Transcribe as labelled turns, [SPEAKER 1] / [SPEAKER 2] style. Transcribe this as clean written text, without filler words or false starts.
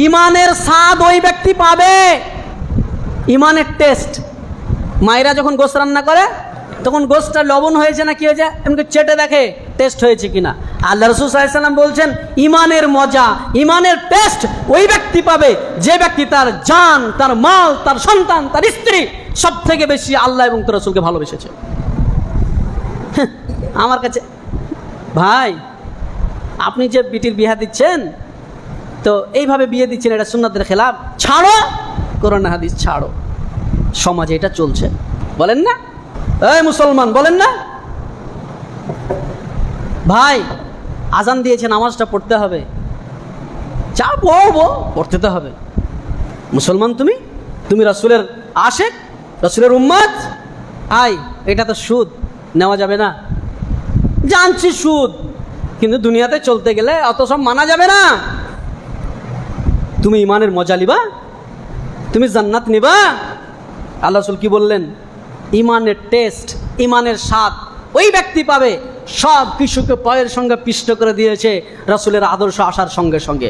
[SPEAKER 1] ইমানের স্বাদ ওই ব্যক্তি পাবে, ইমানের টেস্ট। মায়েরা যখন গোশত রান্না করে তখন গোশতটা লবণ হয়েছে না কি হয়েছে এমনি চেটে দেখে টেস্ট হয়েছে কিনা। আল্লাহ রাসূল সাল্লাল্লাহু আলাইহি ওয়াসাল্লাম বলছেন ইমানের মজা, ইমানের টেস্ট ওই ব্যক্তি পাবে যে ব্যক্তি তার জান, তার মাল, তার সন্তান, তার স্ত্রী সব থেকে বেশি আল্লাহ এবং তার রাসূলকে ভালোবেসেছে। আমার কাছে ভাই, আপনি যে বিটির বিয়ে দিচ্ছেন তো এইভাবে বিয়ে দিচ্ছেন, এটা সুন্নাতের খেলাফ, ছাড়ো, কোরআন হাদিস ছাড়ো। সমাজে এটা চলছে, বলেন না? এই মুসলমান বলেন না? ভাই আজান দিয়েছে, নামাজটা পড়তে হবে, যা পড়বো পড়তে তো হবে। মুসলমান তুমি, তুমি রাসূলের আশিক, রাসূলের উম্মত। আয়, এটা তো সুদ, নেওয়া যাবে না। জানছি সুদ, কিন্তু দুনিয়াতে চলতে গেলে অত সব মানা যাবে না। তুমি ইমানের মজা নিবা, তুমি জান্নাত নিবা। আল্লাহ রাসূল কি বললেন? ইমানের টেস্ট, ইমানের স্বাদ ওই ব্যক্তি পাবে সব কিছুকে পায়ের সঙ্গে পিষ্ট করে দিয়েছে রাসূলের আদর্শ আসার সঙ্গে সঙ্গে।